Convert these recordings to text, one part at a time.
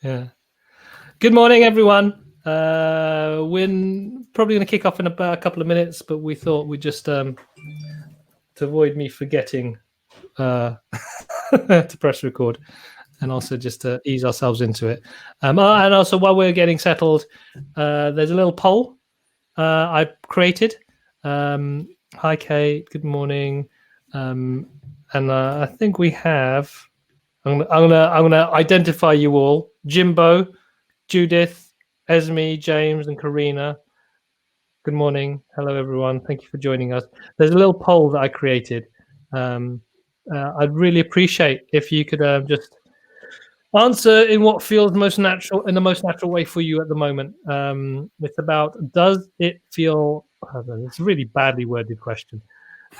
Yeah. Good morning, everyone. We're probably going to kick off in about a couple of minutes, but we thought we'd just to avoid me forgetting to press record, and also just to ease ourselves into it. And also, while we're getting settled, there's a little poll I created. Hi, Kate. Good morning. And I think we have. I'm gonna identify you all: Jimbo, Judith, Esme, James, and Karina. Good morning. Hello, everyone. Thank you for joining us. There's a little poll that I created. I'd really appreciate if you could just answer in what feels most natural, in the most natural way for you at the moment. It's about, does it feel? It's a really badly worded question.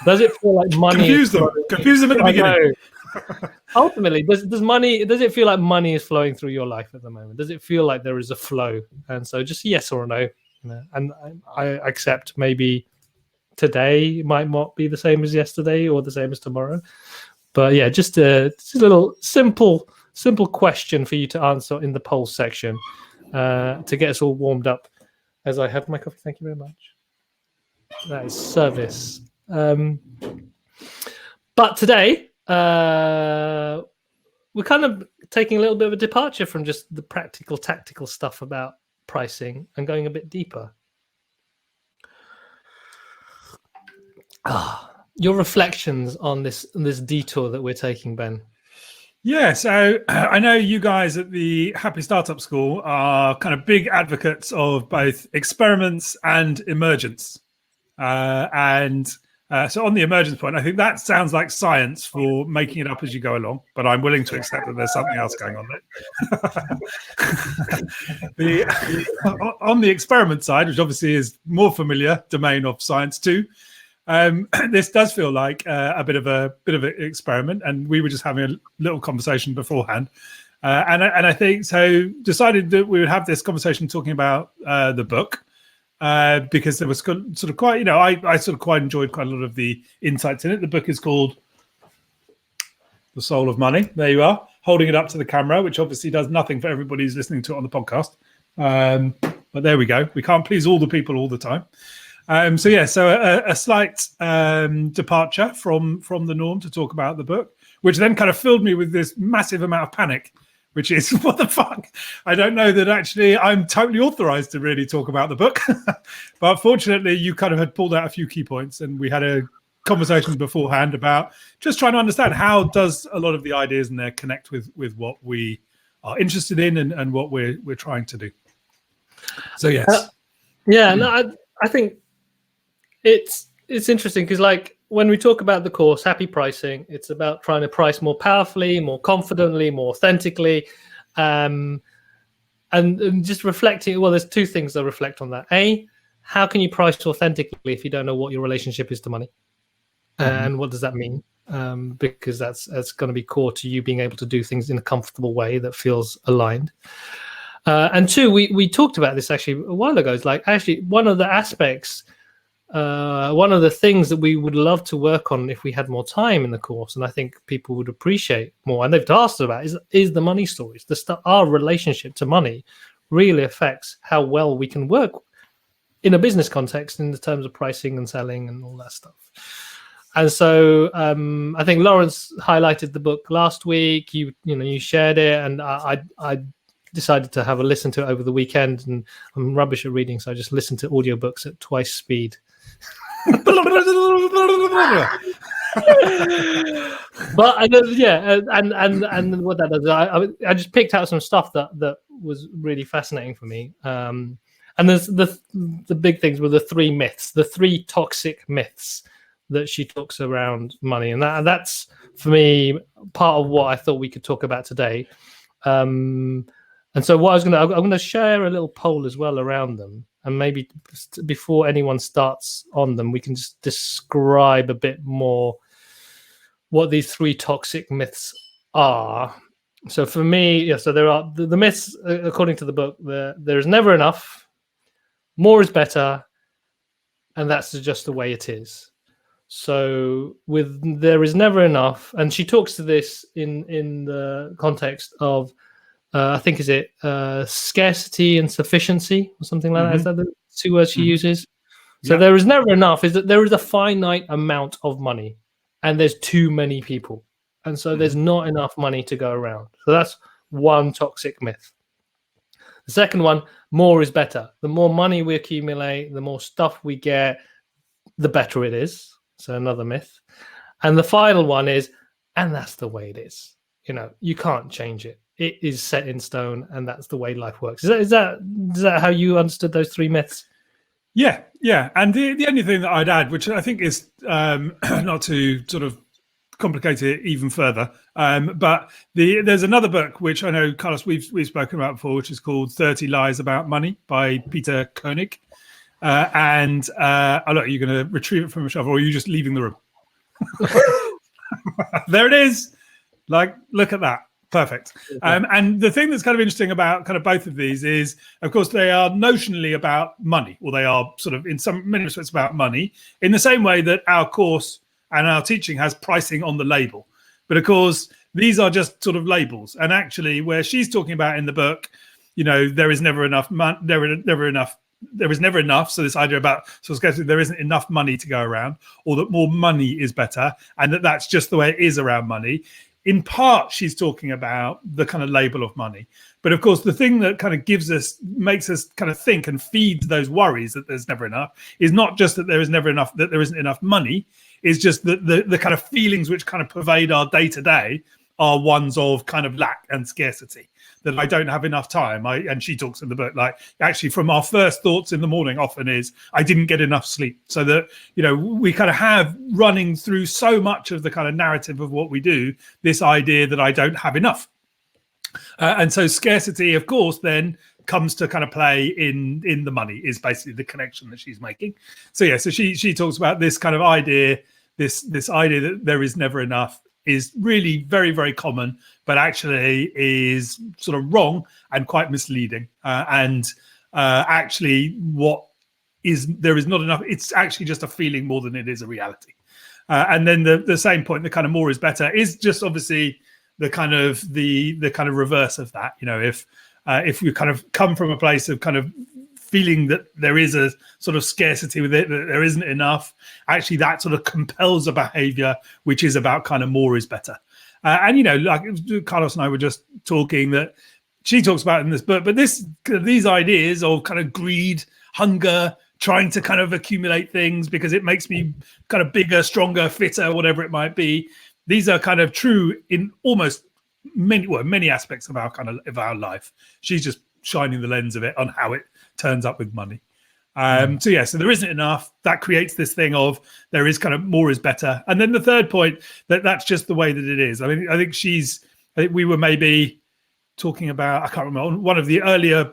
Does it feel like money? Confuse them at the beginning. Ultimately, does it feel like money is flowing through your life at the moment? Does it feel like there is a flow? And so just yes or no. And I accept maybe today might not be the same as yesterday or the same as tomorrow. But yeah, just a little simple question for you to answer in the poll section to get us all warmed up as I have my coffee. Thank you very much. That is service. But today, we're kind of taking a little bit of a departure from just the practical, tactical stuff about pricing and going a bit deeper. Your reflections on this detour that we're taking, Ben. Yeah, so I know you guys at the Happy Startup School are kind of big advocates of both experiments and emergence. So on the emergence point, I think that sounds like science for making it up as you go along, but I'm willing to accept that there's something else going on there. On the experiment side, which obviously is more familiar domain of science too, this does feel like a bit of an experiment, and we were just having a little conversation beforehand, and I think so decided that we would have this conversation talking about the book. Because there was sort of quite, I sort of quite enjoyed quite a lot of the insights in it. The book is called The Soul of Money. There you are, holding it up to the camera, which obviously does nothing for everybody who's listening to it on the podcast. But there we go. We can't please all the people all the time. So a slight departure from the norm to talk about the book, which then kind of filled me with this massive amount of panic, which is, what the fuck? I don't know that actually I'm totally authorized to really talk about the book. But fortunately, you kind of had pulled out a few key points, and we had a conversation beforehand about just trying to understand how does a lot of the ideas in there connect with what we are interested in and what we're trying to do. So, yes. I think it's interesting because, like, when we talk about the course, Happy Pricing, it's about trying to price more powerfully, more confidently, more authentically, and just reflecting. Well, there's two things that reflect on that. A, how can you price authentically if you don't know what your relationship is to money, and what does that mean? Because that's going to be core to you being able to do things in a comfortable way that feels aligned. And two, we talked about this actually a while ago. It's like actually one of the aspects. One of the things that we would love to work on if we had more time in the course, and I think people would appreciate more, and they've asked about, is the money stories. Our relationship to money really affects how well we can work in a business context in the terms of pricing and selling and all that stuff. And so I think Lawrence highlighted the book last week. You shared it, and I decided to have a listen to it over the weekend, and I'm rubbish at reading, so I just listened to audiobooks at twice speed. But and what that does, I just picked out some stuff that was really fascinating for me. And there's the big things were the three toxic myths that she talks around money, and that's for me part of what I thought we could talk about today. And so I'm going to share a little poll as well around them. And maybe before anyone starts on them, we can just describe a bit more what these three toxic myths are. So for me, so there are the myths, according to the book, there is never enough, more is better, and that's just the way it is. So there is never enough, and she talks to this in the context of I think is it scarcity and sufficiency or something like that. Is that the two words she uses? So there is never enough. Is that there is a finite amount of money, and there's too many people, and so there's not enough money to go around. So that's one toxic myth. The second one, more is better. The more money we accumulate, the more stuff we get, the better it is. So another myth. And the final one is, and that's the way it is. You can't change it. It is set in stone, and that's the way life works. Is that how you understood those three myths? Yeah. And the only thing that I'd add, which I think is not to sort of complicate it even further, but there's another book which I know, Carlos, we've spoken about before, which is called 30 Lies About Money by Peter Koenig. Look, are you going to retrieve it from a shelf, or are you just leaving the room? There it is. Look at that. Perfect. And the thing that's kind of interesting about kind of both of these is, of course, they are notionally about money, or they are sort of in many respects about money, in the same way that our course and our teaching has pricing on the label. But of course, these are just sort of labels. And actually, where she's talking about in the book, there is never enough money. There is never enough. So this idea about scarcity, there isn't enough money to go around, or that more money is better, and that's just the way it is around money. In part, she's talking about the kind of label of money. But of course, the thing that kind of makes us kind of think and feeds those worries that there's never enough is not just that there is never enough, that there isn't enough money. It's just that the kind of feelings which kind of pervade our day to day are ones of kind of lack and scarcity, that I don't have enough time. And she talks in the book, actually from our first thoughts in the morning often is, I didn't get enough sleep. So that, we kind of have running through so much of the kind of narrative of what we do, this idea that I don't have enough. And so scarcity, of course, then comes to kind of play in the money, is basically the connection that she's making. So so she talks about this kind of idea, this idea that there is never enough is really very, very common, but actually is sort of wrong and quite misleading. Actually, there is not enough. It's actually just a feeling more than it is a reality. And then the same point, the kind of more is better, is just obviously the kind of reverse of that. If we kind of come from a place of kind of feeling that there is a sort of scarcity with it, that there isn't enough, actually that sort of compels a behavior which is about kind of more is better. Like Carlos and I were just talking, that she talks about in this book, but these ideas of kind of greed, hunger, trying to kind of accumulate things because it makes me kind of bigger, stronger, fitter, whatever it might be. These are kind of true in almost many aspects of our life. She's just shining the lens of it on how it turns up with money. So there isn't enough. That creates this thing of there is kind of more is better. And then the third point, that's just the way that it is. I think we were maybe talking about, I can't remember, one of the earlier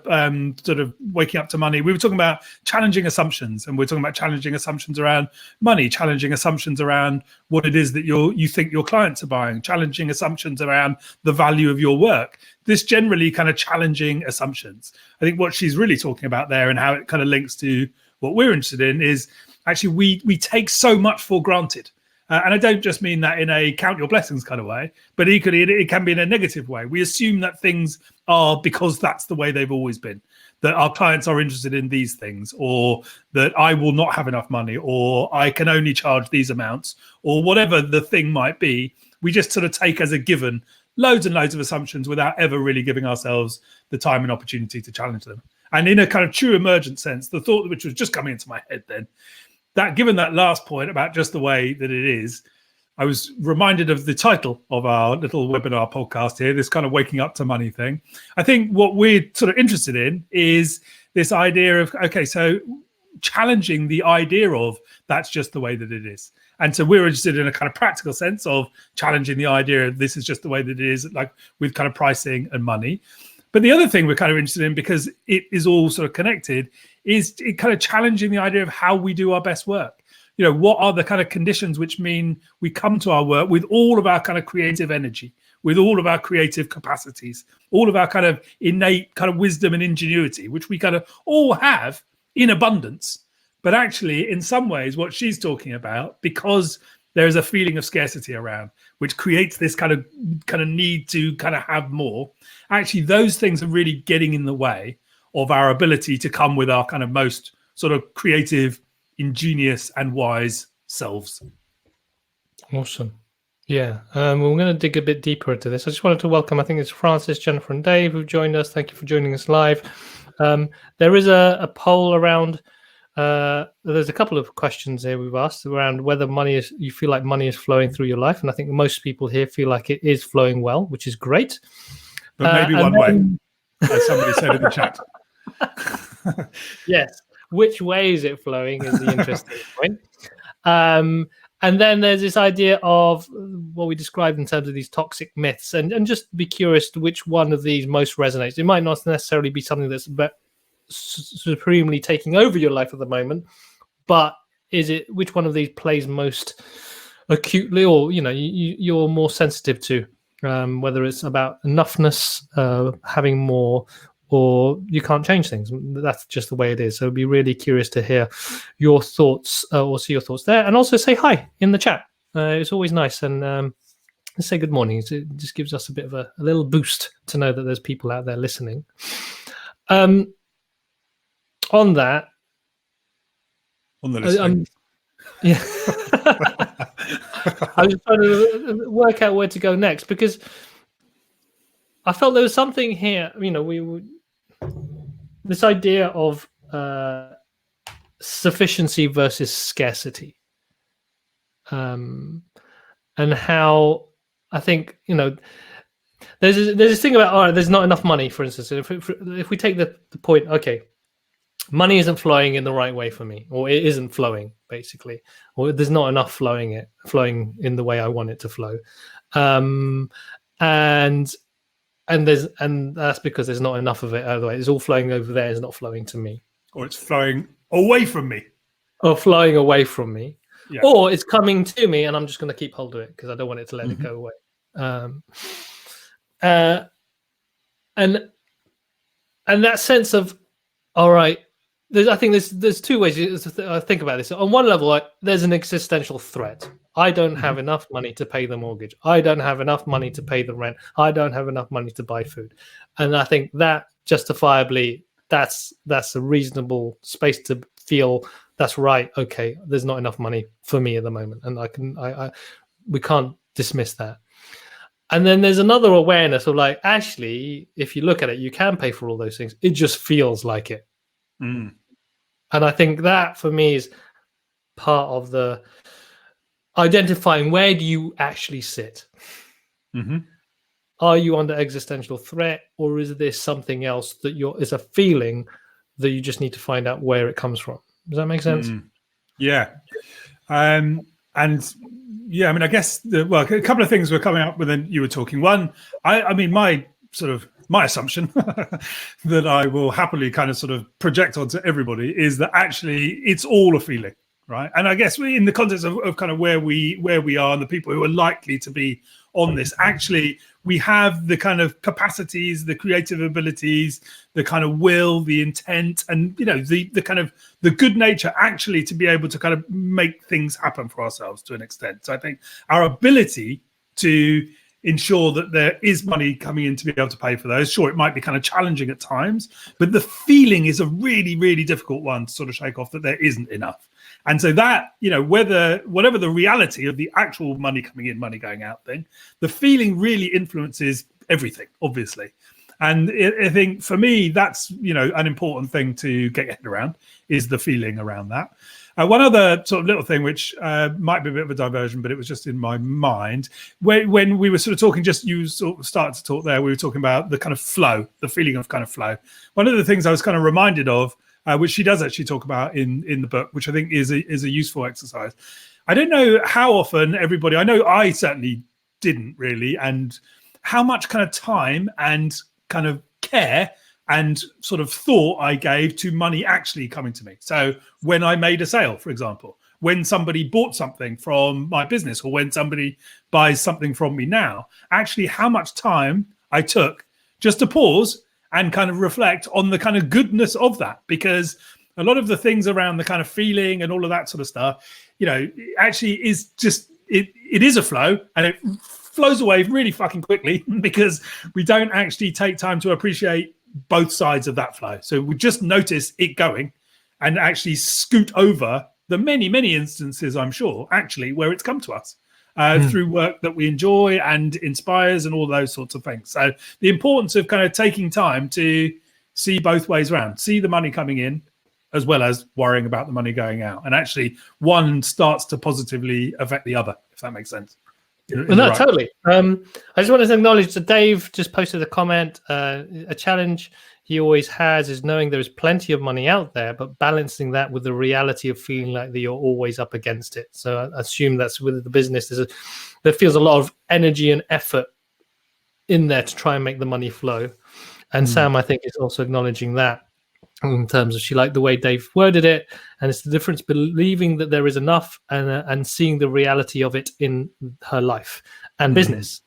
sort of waking up to money, we were talking about challenging assumptions, and we're talking about challenging assumptions around money, challenging assumptions around what it is that you think your clients are buying, challenging assumptions around the value of your work. This generally kind of challenging assumptions. I think what she's really talking about there, and how it kind of links to what we're interested in, is actually we take so much for granted. And I don't just mean that in a count your blessings kind of way, but equally it can be in a negative way. We assume that things are because that's the way they've always been, that our clients are interested in these things, or that I will not have enough money, or I can only charge these amounts, or whatever the thing might be. We just sort of take as a given loads and loads of assumptions without ever really giving ourselves the time and opportunity to challenge them. And in a kind of true emergent sense, the thought which was just coming into my head then, that given that last point about just the way that it is, I was reminded of the title of our little webinar podcast here, this kind of waking up to money thing. I think what we're sort of interested in is this idea of, okay, so challenging the idea of that's just the way that it is. And so we're interested in a kind of practical sense of challenging the idea of this is just the way that it is, like with kind of pricing and money. But the other thing we're kind of interested in, because it is all sort of connected, is it kind of challenging the idea of how we do our best work. What are the kind of conditions which mean we come to our work with all of our kind of creative energy, with all of our creative capacities, all of our kind of innate kind of wisdom and ingenuity, which we kind of all have in abundance. But actually, in some ways, what she's talking about, because there is a feeling of scarcity around, which creates this kind of need to kind of have more. Actually, those things are really getting in the way of our ability to come with our kind of most sort of creative, ingenious, and wise selves. Awesome. Yeah, we're going to dig a bit deeper into this. I just wanted to welcome, I think it's Francis, Jennifer, and Dave who've joined us. Thank you for joining us live. There is a poll around. There's a couple of questions here we've asked around whether you feel like money is flowing through your life, and I think most people here feel like it is flowing well, which is great. But maybe one way, as somebody said in the chat. Yes, which way is it flowing is the interesting point. And then there's this idea of what we described in terms of these toxic myths, and just be curious to which one of these most resonates. It might not necessarily be something that's supremely taking over your life at the moment, but which one of these plays most acutely, or you're more sensitive to, whether it's about enoughness, having more, or you can't change things. That's just the way it is. So I'd be really curious to hear your thoughts, or see your thoughts there, and also say hi in the chat. It's always nice, and say good morning. It just gives us a bit of a little boost to know that there's people out there listening. On the listening. Yeah. I was trying to work out where to go next, because I felt there was something here. This idea of sufficiency versus scarcity, and how I think there's this thing about, all right, there's not enough money, for instance. If we take the point, okay, money isn't flowing in the right way for me, or it isn't flowing, basically, or there's not enough flowing in the way I want it to flow, and that's because there's not enough of it. Otherwise, it's all flowing over there. It's not flowing to me, or it's flowing away from me, yeah. Or it's coming to me, and I'm just going to keep hold of it because I don't want it to let it go away. And that sense of, all right, I think there's two ways to think about this. On one level, there's an existential threat. I don't have enough money to pay the mortgage. I don't have enough money to pay the rent. I don't have enough money to buy food. And I think that justifiably, that's a reasonable space to feel that's right. Okay, there's not enough money for me at the moment, and we can't dismiss that. And then there's another awareness of, like, actually, if you look at it, you can pay for all those things. It just feels like it. And I think that for me is part of the identifying, where do you actually sit? Are you under existential threat, or is this something else that is a feeling that you just need to find out where it comes from? Does that make sense? Yeah. And yeah, I mean, I guess a couple of things were coming up when you were talking. One, I mean, my assumption that I will happily kind of sort of project onto everybody is that actually it's all a feeling, right? And I guess in the context of kind of where we are and the people who are likely to be on this, actually we have the kind of capacities, the creative abilities, the kind of will, the intent, and the kind of the good nature actually to be able to kind of make things happen for ourselves to an extent. So I think our ability to ensure that there is money coming in to be able to pay for those. Sure, it might be kind of challenging at times, but the feeling is a really, really difficult one to sort of shake off, that there isn't enough. And so that, whatever the reality of the actual money coming in, money going out thing, the feeling really influences everything, obviously. And I think for me, that's, an important thing to get your head around, is the feeling around that. One other sort of little thing, which might be a bit of a diversion, but it was just in my mind. When we were sort of talking, you sort of started to talk there, we were talking about the kind of flow, the feeling of kind of flow. One of the things I was kind of reminded of, which she does actually talk about in the book, which I think is a useful exercise. I don't know how often everybody, I know I certainly didn't really, and how much kind of time and kind of care and sort of thought I gave to money actually coming to me. So when I made a sale, for example, when somebody bought something from my business, or when somebody buys something from me now, actually how much time I took just to pause and kind of reflect on the kind of goodness of that. Because a lot of the things around the kind of feeling and all of that sort of stuff, actually is just it is a flow, and it flows away really fucking quickly because we don't actually take time to appreciate both sides of that flow. So we just notice it going and actually scoot over the many, many instances, I'm sure, actually, where it's come to us through work that we enjoy and inspires and all those sorts of things. So the importance of kind of taking time to see both ways around, see the money coming in as well as worrying about the money going out. And actually one starts to positively affect the other, if that makes sense. No, totally. I just wanted to acknowledge that Dave just posted a comment. A challenge he always has is knowing there is plenty of money out there, but balancing that with the reality of feeling like that you're always up against it. So I assume that's with the business. There feels a lot of energy and effort in there to try and make the money flow. And Sam, I think, is also acknowledging that in terms of she liked the way Dave worded it, and it's the difference believing that there is enough and seeing the reality of it in her life and business.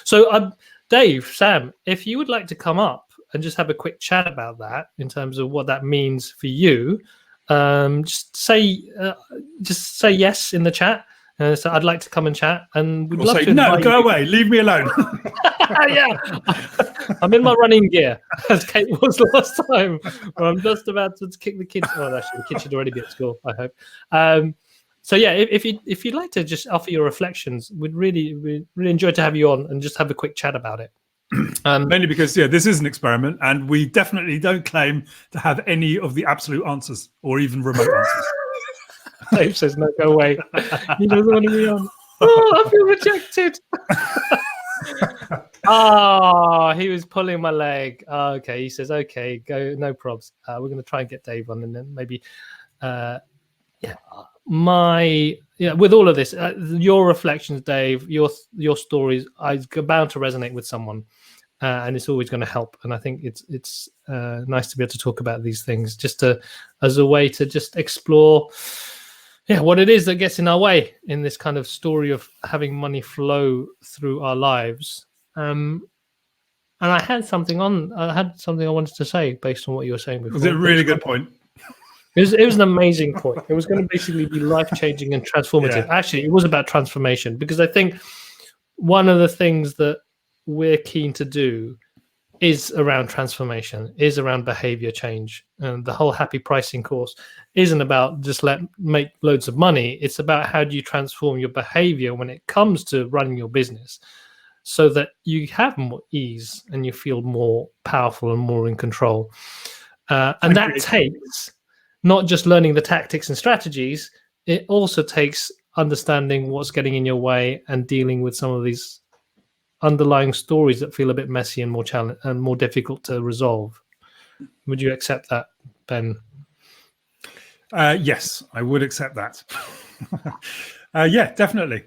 So Dave, Sam, if you would like to come up and just have a quick chat about that in terms of what that means for you, just say yes in the chat. So I'd like to come and chat, and we'd love to. No, go away, leave me alone. Yeah, I'm in my running gear, as Kate was last time. I'm just about to kick the kids. Well, actually, the kids should already be at school, I hope. So yeah, if you'd like to just offer your reflections, we'd really enjoy to have you on and just have a quick chat about it. Mainly because this is an experiment, and we definitely don't claim to have any of the absolute answers or even remote answers. Dave says, "No, go away. He doesn't want to be on." Oh, I feel rejected. He was pulling my leg. Okay, he says, "Okay, go, no probs." We're going to try and get Dave on, and then maybe, with all of this, your reflections, Dave, your stories, I'm bound to resonate with someone, and it's always going to help. And I think it's nice to be able to talk about these things, just as a way to just explore. Yeah, what it is that gets in our way in this kind of story of having money flow through our lives. And I had something I wanted to say based on what you were saying before. Was it a really good point? It was an amazing point. It was going to basically be life-changing and transformative. Yeah. Actually, it was about transformation, because I think one of the things that we're keen to do is around transformation, is around behavior change. And the whole happy pricing course isn't about just make loads of money. It's about how do you transform your behavior when it comes to running your business so that you have more ease and you feel more powerful and more in control. And that takes not just learning the tactics and strategies, it also takes understanding what's getting in your way and dealing with some of these underlying stories that feel a bit messy and more challenge and more difficult to resolve. Would you accept that, Ben? Yes, I would accept that. Yeah, definitely.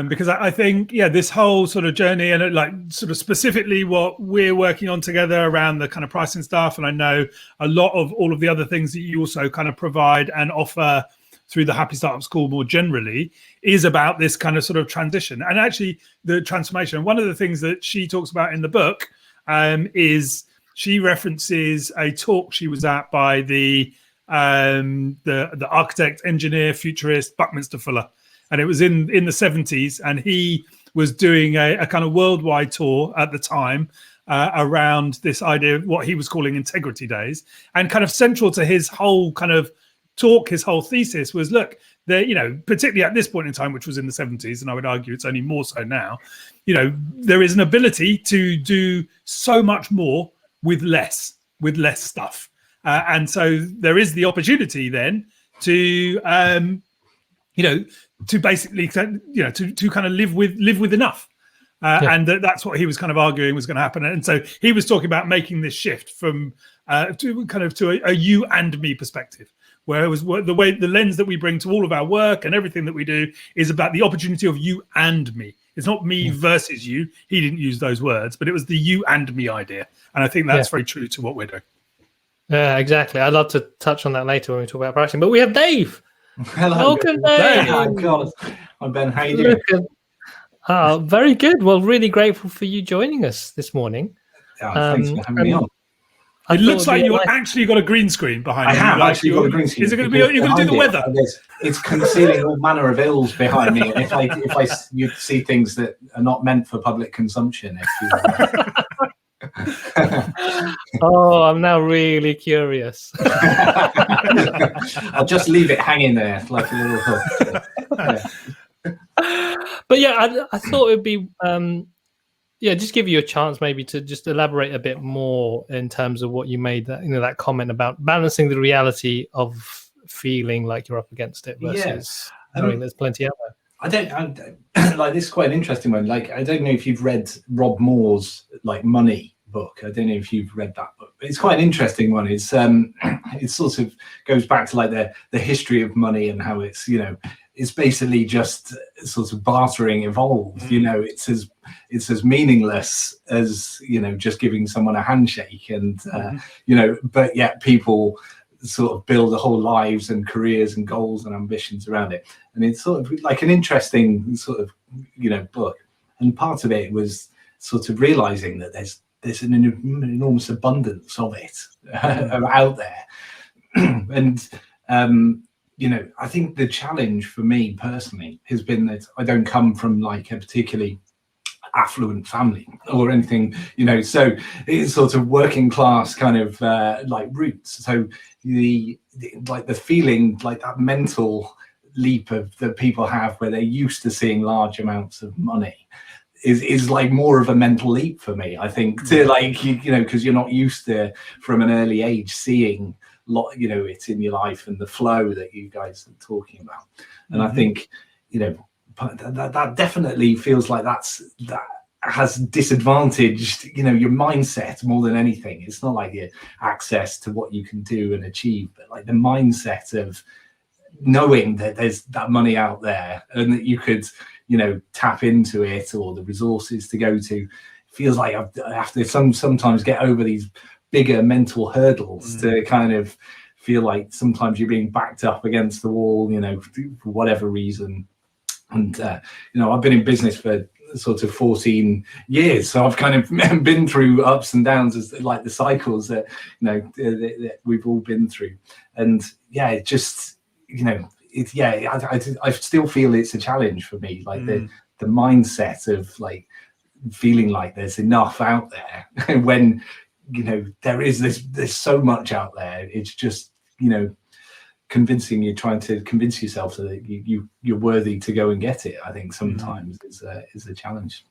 Because I think, this whole sort of journey and like sort of specifically what we're working on together around the kind of pricing stuff. And I know a lot of all of the other things that you also kind of provide and offer through the Happy Startup School more generally is about this kind of sort of transition and actually the transformation. And one of the things that she talks about in the book is she references a talk she was at by the architect, engineer, futurist Buckminster Fuller. And it was in the 70s. And he was doing a kind of worldwide tour at the time around this idea of what he was calling integrity days. And kind of central to his whole kind of talk, his whole thesis was, look, there, particularly at this point in time, which was in the 70s, and I would argue it's only more so now, there is an ability to do so much more with less stuff. And so there is the opportunity then to, to basically, to kind of live with enough. And that's what he was kind of arguing was going to happen. And so he was talking about making this shift from to a you and me perspective. Where it was the lens that we bring to all of our work and everything that we do is about the opportunity of you and me. It's not me versus you. He didn't use those words, but it was the you and me idea. And I think that's very true to what we're doing. Yeah, exactly. I'd love to touch on that later when we talk about pricing. But we have Dave. Hello. Welcome, Dave. Oh, God. I'm Ben. How you doing? Very good. Well, really grateful for you joining us this morning. Thanks for having me on. It looks like you've actually got a green screen behind you. I have actually got a green screen. Is it going to be? You're going to do the weather? It's concealing all manner of ills behind me. And if you see things that are not meant for public consumption, Oh, I'm now really curious. I'll just leave it hanging there like a little hook. But yeah, I thought it'd be just give you a chance maybe to just elaborate a bit more in terms of what you made that comment about balancing the reality of feeling like you're up against it versus knowing there's plenty out there. I don't like this is quite an interesting one. Like, I don't know if you've read Rob Moore's like Money book. I don't know if you've read that book, but it's quite an interesting one. It's it sort of goes back to like the history of money and how it's it's basically just sort of bartering evolved. It's as meaningless as just giving someone a handshake, and but yet people sort of build their whole lives and careers and goals and ambitions around it. And it's sort of like an interesting sort of book. And part of it was sort of realizing that there's an enormous abundance of it out there. And I think the challenge for me personally has been that I don't come from like a particularly affluent family or anything, so it's sort of working class kind of like roots. So the feeling, like that mental leap that people have where they're used to seeing large amounts of money is like more of a mental leap for me, I think, to like, because you're not used to from an early age seeing it's in your life and the flow that you guys are talking about. And I think that definitely feels like that has disadvantaged your mindset more than anything. It's not like your access to what you can do and achieve, but like the mindset of knowing that there's that money out there and that you could tap into it, or the resources to go to. Feels like I have to sometimes get over these bigger mental hurdles to kind of feel like sometimes you're being backed up against the wall, for whatever reason. And I've been in business for sort of 14 years, so I've kind of been through ups and downs, as like the cycles that that we've all been through. And it just I still feel it's a challenge for me, like the mindset of like feeling like there's enough out there when there's so much out there. It's just you're trying to convince yourself so that you're worthy to go and get it. I think sometimes is a challenge.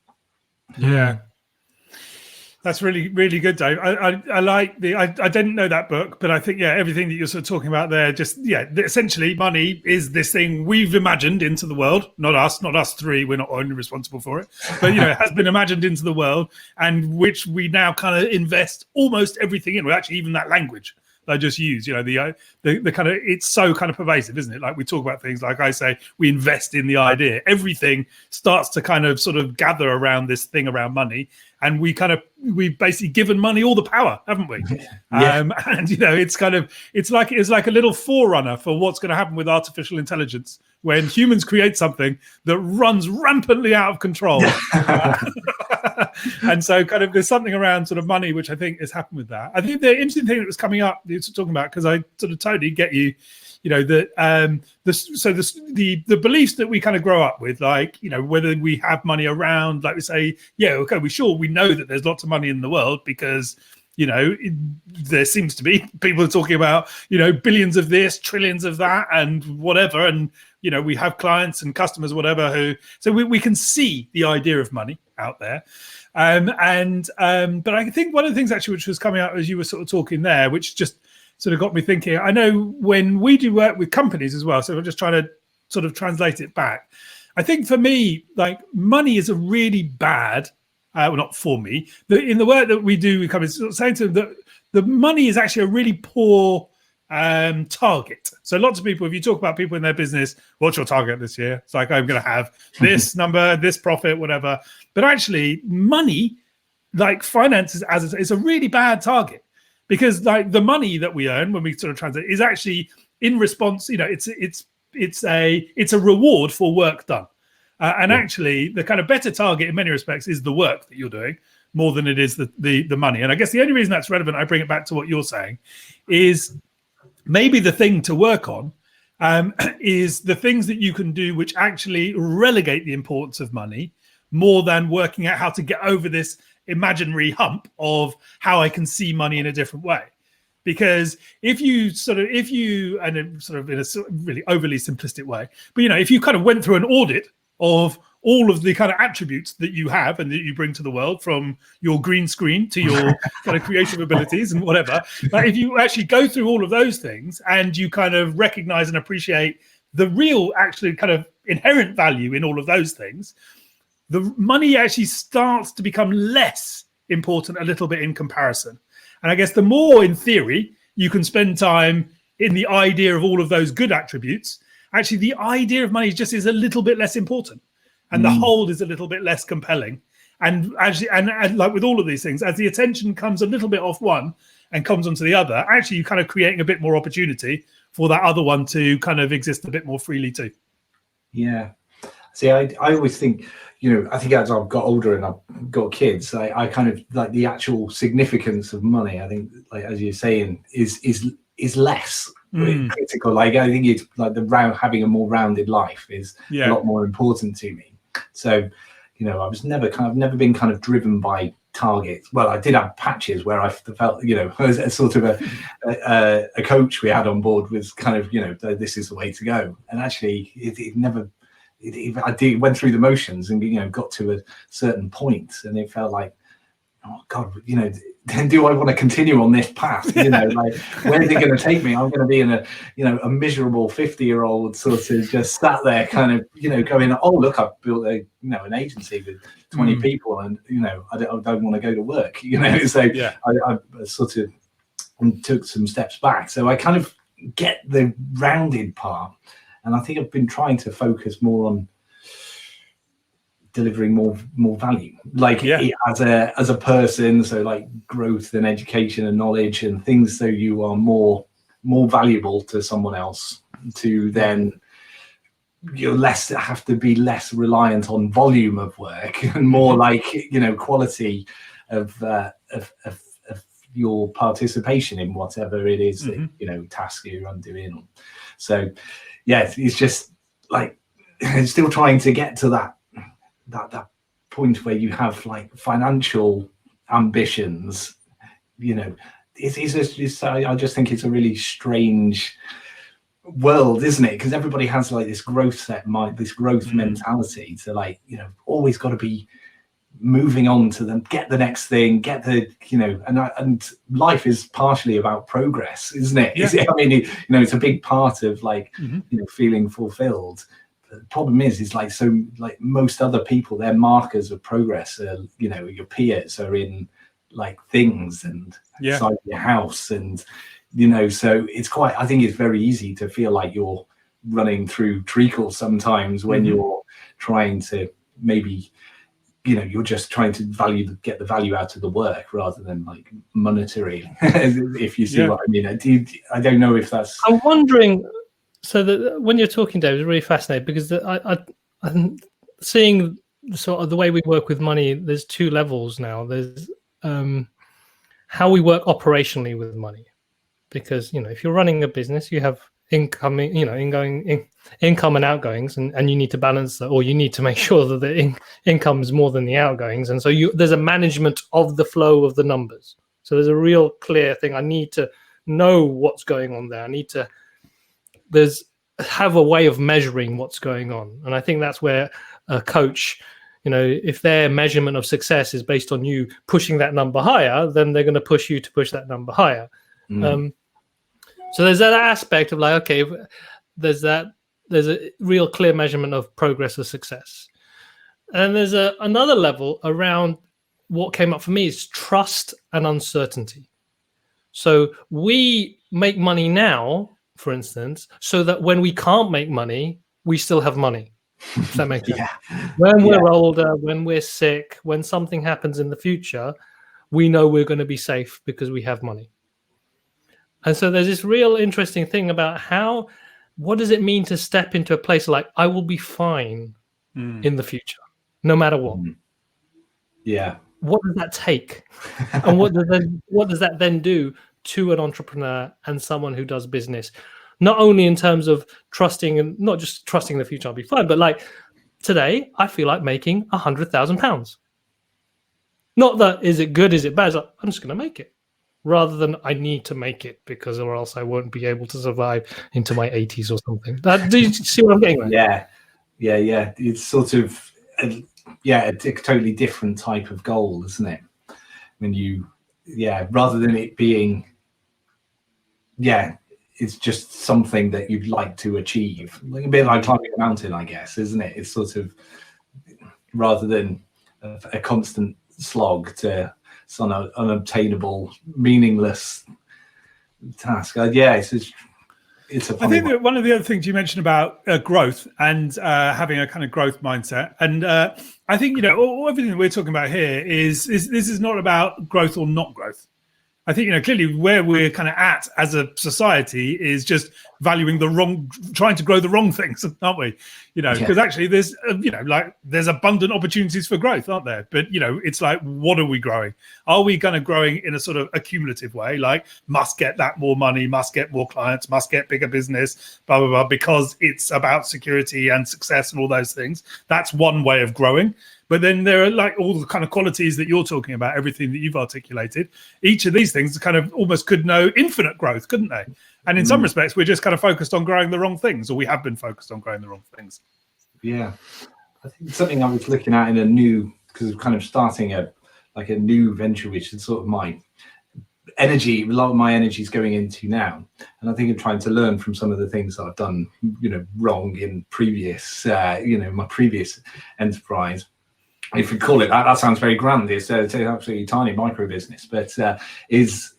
That's really, really good, Dave. I like I didn't know that book, but I think everything that you're sort of talking about there, just essentially money is this thing we've imagined into the world, not us three, we're not only responsible for it, but it has been imagined into the world, and which we now kind of invest almost everything in. Well, actually, even that language I just use, the kind of, it's so kind of pervasive, isn't it? Like we talk about things like I say, we invest in the idea. Everything starts to kind of sort of gather around this thing around money, and we've basically given money all the power, haven't we? And it's like a little forerunner for what's going to happen with artificial intelligence when humans create something that runs rampantly out of control. And so kind of there's something around sort of money which I think has happened with that. I think the interesting thing that was coming up you're talking about, because I sort of totally get you, that the beliefs that we kind of grow up with, like whether we have money around, like we say, we know that there's lots of money in the world because there seems to be people talking about billions of this, trillions of that, and whatever, and we have clients and customers, whatever, so we can see the idea of money out there. But I think one of the things actually which was coming out as you were sort of talking there, which just sort of got me thinking, I know when we do work with companies as well, so I'm just trying to sort of translate it back. I think for me, like money is a really bad, well, not for me, in the work that we do with companies, saying to them that the money is actually a really poor target. So lots of people, if you talk about people in their business, what's your target this year? It's like, I'm going to have this number, this profit, whatever. But actually money, like finances, it's a really bad target, because like the money that we earn when we sort of translate is actually in response, it's a reward for work done. And actually the kind of better target in many respects is the work that you're doing, more than it is the money. And I guess the only reason that's relevant, I bring it back to what you're saying, is maybe the thing to work on is the things that you can do which actually relegate the importance of money more than working out how to get over this imaginary hump of how I can see money in a different way. Because if you and in a really overly simplistic way, but if you kind of went through an audit of all of the kind of attributes that you have and that you bring to the world, from your green screen to your kind of creative abilities and whatever, but if you actually go through all of those things and you kind of recognize and appreciate the real actually kind of inherent value in all of those things, the money actually starts to become less important a little bit in comparison. And I guess the more, in theory, you can spend time in the idea of all of those good attributes, actually the idea of money just is a little bit less important, and the whole is a little bit less compelling. And actually, and like with all of these things, as the attention comes a little bit off one and comes onto the other, actually you're kind of creating a bit more opportunity for that other one to kind of exist a bit more freely too. Yeah. See, I always think, I think as I've got older and I've got kids, I kind of like the actual significance of money. I think, like as you're saying, is less critical. Like I think it's like having a more rounded life is a lot more important to me. So, I was never been kind of driven by targets. Well, I did have patches where I felt, as a sort of a coach we had on board was kind of, this is the way to go. And actually, it never. I went through the motions and got to a certain point, and it felt like, oh God, then do I want to continue on this path? Like where are they going to take me? I'm going to be in a miserable 50-year-old sort of just sat there, kind of going, oh look, I've built an agency with 20 people, and I don't want to go to work. So I sort of took some steps back. So I kind of get the rounded part. And I think I've been trying to focus more on delivering more value, like as a person. So like growth and education and knowledge and things, so you are more valuable to someone else. To then you're have to be less reliant on volume of work and more like quality of your participation in whatever it is that task you're doing. So. Yeah, it's just like still trying to get to that point where you have like financial ambitions. I just think it's a really strange world, isn't it? Because everybody has like this growth mentality to like always got to be moving on to them, get the next thing, get the and life is partially about progress, isn't it? I mean, it's a big part of like feeling fulfilled. The problem is like, so like most other people, their markers of progress are your peers are in like things and inside your house, and so it's quite, I think it's very easy to feel like you're running through treacle sometimes when you're trying to maybe you're just trying to get the value out of the work rather than like monetary, if you see what I mean. I don't know if that's. I'm wondering. So that when you're talking, Dave, it's really fascinating because I'm seeing sort of the way we work with money. There's two levels now. There's how we work operationally with money, because if you're running a business, you have incoming, income and outgoings, and you need to balance that, or you need to make sure that the income is more than the outgoings, and so there's a management of the flow of the numbers. So there's a real clear thing. I need to know what's going on there. I need to have a way of measuring what's going on, and I think that's where a coach, if their measurement of success is based on you pushing that number higher, then they're going to push you to push that number higher. So there's that aspect of like, okay, there's a real clear measurement of progress or success. And there's another level around what came up for me is trust and uncertainty. So we make money now, for instance, so that when we can't make money, we still have money. If that makes sense. When we're older, when we're sick, when something happens in the future, we know we're going to be safe because we have money. And so there's this real interesting thing about what does it mean to step into a place like, I will be fine in the future, no matter what. Yeah. what does that take? And what does that then do to an entrepreneur and someone who does business? Not only in terms of trusting, and not just trusting the future I'll be fine, but like today, I feel like making £100,000. Not that is it good, is it bad? It's like, I'm just going to make it, rather than I need to make it because, or else I won't be able to survive into my 80s or something. Do you see what I'm getting at? Yeah. It's sort of a totally different type of goal, isn't it? When you, rather than it being, it's just something that you'd like to achieve, like a bit like climbing a mountain, I guess, isn't it? It's sort of, rather than a constant slog to some unobtainable, meaningless task. It's a funny I think that one of the other things you mentioned about growth and having a kind of growth mindset, and I think everything that we're talking about here is this is not about growth or not growth. I think clearly where we're kind of at as a society is just valuing trying to grow the wrong things, aren't we? Because actually there's there's abundant opportunities for growth, aren't there? But it's like, what are we growing? Are we kind of growing in a sort of accumulative way, like must get that more money, must get more clients, must get bigger business, blah blah blah, because it's about security and success and all those things? That's one way of growing. But then there are like all the kind of qualities that you're talking about, everything that you've articulated. Each of these things kind of almost could know infinite growth, couldn't they? And in some respects, we're just kind of focused on growing the wrong things, or we have been focused on growing the wrong things. Yeah. I think something I was looking at because kind of starting a new venture, which is sort of my energy, a lot of my energy is going into now. And I think I'm trying to learn from some of the things that I've done, wrong in previous, my previous enterprise. If we call it that, that sounds very grand. It's an absolutely tiny micro business, but is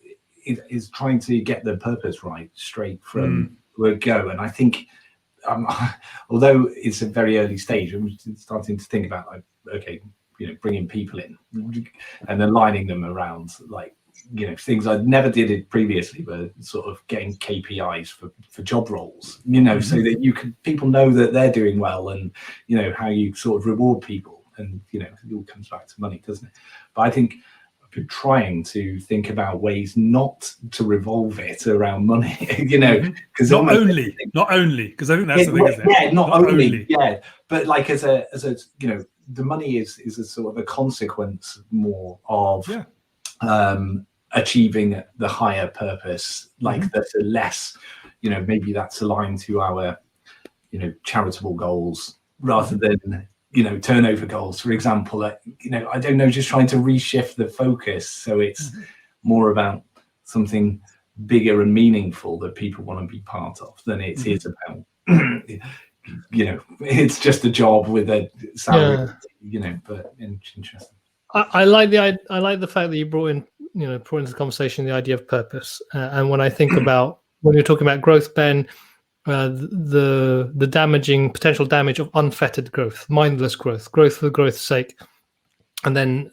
trying to get the purpose right straight from word go. And I think, although it's a very early stage, I'm starting to think about bringing people in and aligning them around things I never did it previously, but sort of getting KPIs for job roles, so that people know that they're doing well, and how you sort of reward people. And it all comes back to money, doesn't it? But I think I've been trying to think about ways not to revolve it around money, because not only, because I think that's the thing, isn't it? Yeah, not only, but like as a the money is a sort of a consequence more of achieving the higher purpose, that's a less, maybe that's aligned to our, charitable goals rather than turnover goals, for example. I don't know, just trying to reshift the focus so it's more about something bigger and meaningful that people want to be part of than it is about it's just a job with a salary, but interesting. I like the fact that you brought into the conversation the idea of purpose, and when I think about when you're talking about growth, Ben, the potential damage of unfettered growth, mindless growth for growth's sake. And then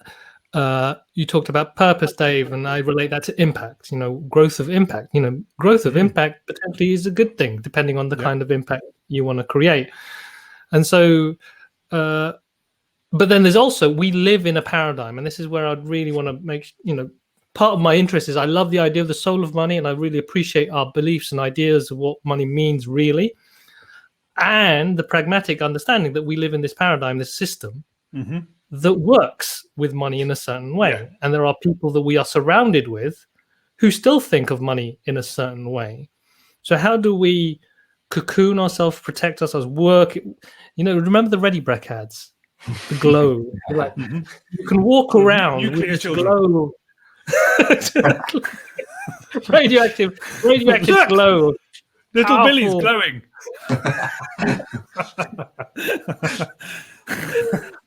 you talked about purpose, Dave, and I relate that to impact, growth of impact. Growth of impact potentially is a good thing, depending on the kind of impact you want to create. And so, but then there's also, we live in a paradigm, and this is where I'd really want to make, part of my interest is I love the idea of the soul of money, and I really appreciate our beliefs and ideas of what money means really, and the pragmatic understanding that we live in this paradigm, this system that works with money in a certain way. And there are people that we are surrounded with who still think of money in a certain way. So how do we cocoon ourselves, protect ourselves, work? Remember the Ready Brek ads, the glow. You can walk around with this glow. radioactive glow. Little powerful. Billy's glowing.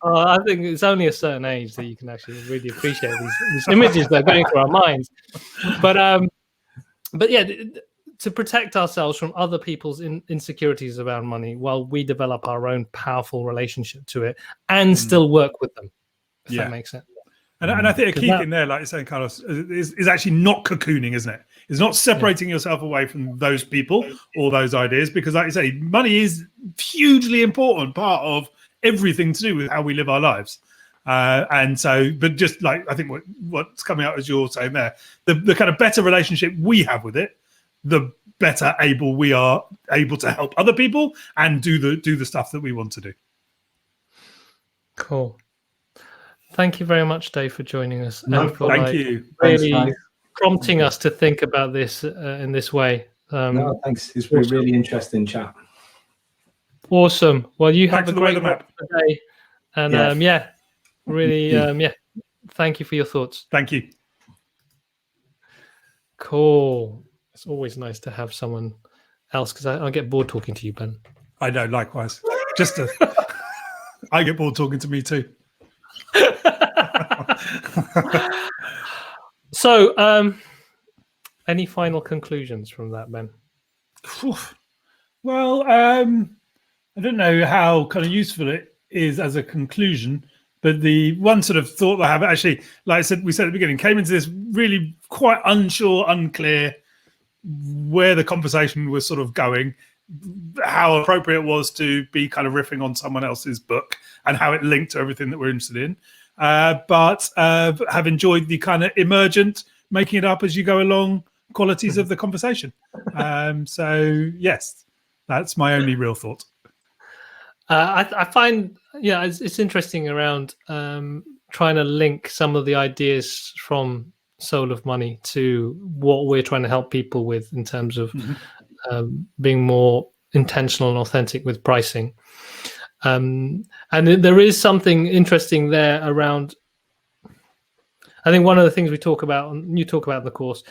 I think it's only a certain age that you can actually really appreciate these images that are going through our minds. But yeah, to protect ourselves from other people's insecurities around money while we develop our own powerful relationship to it and still work with them, if that makes sense. And I think a key thing there, like you're saying, Carlos, is actually not cocooning, isn't it? It's not separating yourself away from those people or those ideas, because like you say, money is hugely important part of everything to do with how we live our lives. And so, but just like I think what's coming out as you're saying there, the kind of better relationship we have with it, the better we are able to help other people and do the stuff that we want to do. Cool. Thank you very much, Dave, for joining us. No, and for thank you. really Thanks, prompting us to think about this in this way. No, thanks. It's been a really interesting chat. Awesome. Well, you Back have to a the great weather map. day. And really, thank you for your thoughts. Thank you. Cool. It's always nice to have someone else because I get bored talking to you, Ben. I know, likewise. I get bored talking to me too. So, any final conclusions from that, Ben? Well, I don't know how kind of useful it is as a conclusion, but the one sort of thought I have actually, like I said, we said at the beginning, came into this really quite unclear where the conversation was sort of going, how appropriate it was to be kind of riffing on someone else's book and how it linked to everything that we're interested in. But have enjoyed the kind of emergent, making it up as you go along qualities of the conversation. So yes, that's my only real thought. I find, it's interesting around trying to link some of the ideas from Soul of Money to what we're trying to help people with in terms of being more intentional and authentic with pricing. And there is something interesting there around, I think one of the things we talk about, and you talk about in the course,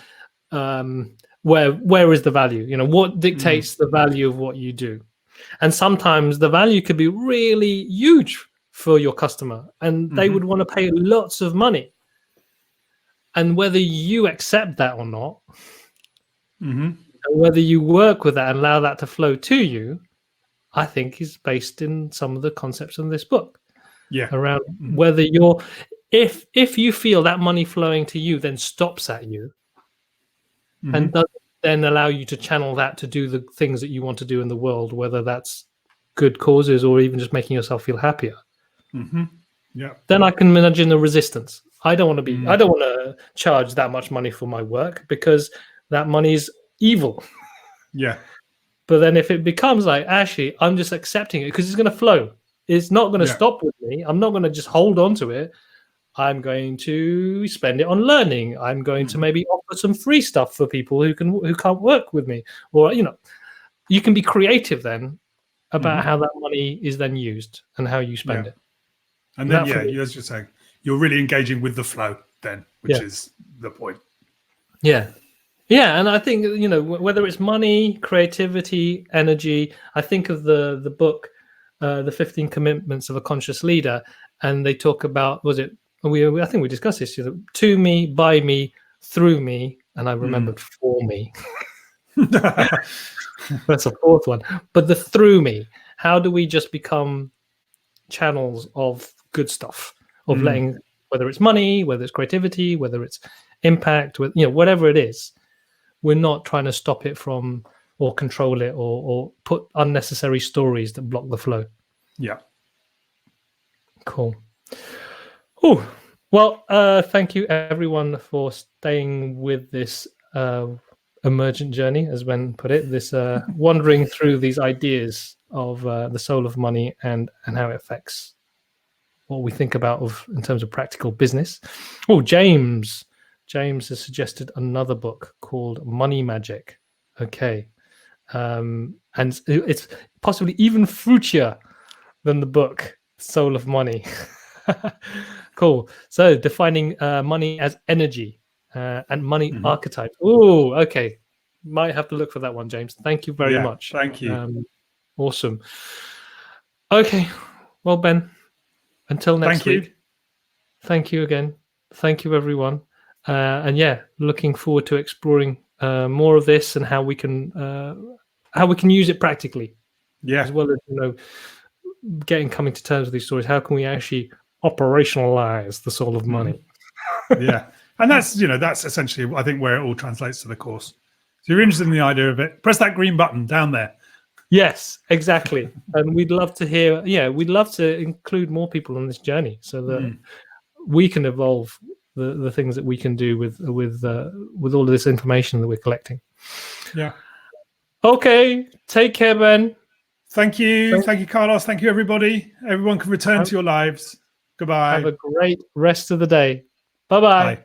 where is the value? What dictates the value of what you do? And sometimes the value could be really huge for your customer and they would want to pay lots of money. And whether you accept that or not, and whether you work with that and allow that to flow to you, I think is based in some of the concepts in this book. Yeah. Around whether if you feel that money flowing to you then stops at you and doesn't then allow you to channel that to do the things that you want to do in the world, whether that's good causes or even just making yourself feel happier. Yeah. Then I can imagine the resistance. I don't want to charge that much money for my work because that money is evil. Yeah. But then if it becomes like, actually, I'm just accepting it because it's going to flow. It's not going to stop with me. I'm not going to just hold on to it. I'm going to spend it on learning. I'm going to maybe offer some free stuff for people who can't work with me. Or, you can be creative then about how that money is then used and how you spend it. And then, as you're saying, you're really engaging with the flow then, which is the point. Yeah. Yeah, and I think, whether it's money, creativity, energy, I think of the book, The 15 Commitments of a Conscious Leader, and they talk about, I think we discussed this, to me, by me, through me, and I remembered for me. That's a fourth one. But the through me, how do we just become channels of good stuff, of letting, whether it's money, whether it's creativity, whether it's impact, whatever it is, we're not trying to stop it from or control it or put unnecessary stories that block the flow. Yeah. Cool. Oh, well, thank you everyone for staying with this emergent journey, as Ben put it, this wandering through these ideas of the soul of money and how it affects what we think about in terms of practical business. Oh, James has suggested another book called Money Magic. Okay. And it's possibly even fruitier than the book Soul of Money. Cool. So defining money as energy and money archetype. Oh, okay. Might have to look for that one, James. Thank you very much. Thank you. Awesome. Okay. Well, Ben, until next week. Thank you again. Thank you, everyone. And looking forward to exploring more of this and how we can use it practically. Yeah. As well as, coming to terms with these stories. How can we actually operationalize the soul of money? Yeah. And that's essentially, I think, where it all translates to the course. So you're interested in the idea of it, press that green button down there. Yes, exactly. And we'd love to hear. Yeah, we'd love to include more people on this journey so that we can evolve the things that we can do with all of this information that we're collecting. Yeah. Okay. Take care, Ben. Thank you, Carlos. Thank you, everybody. Everyone can return to your lives. Goodbye. Have a great rest of the day. Bye-bye. Bye.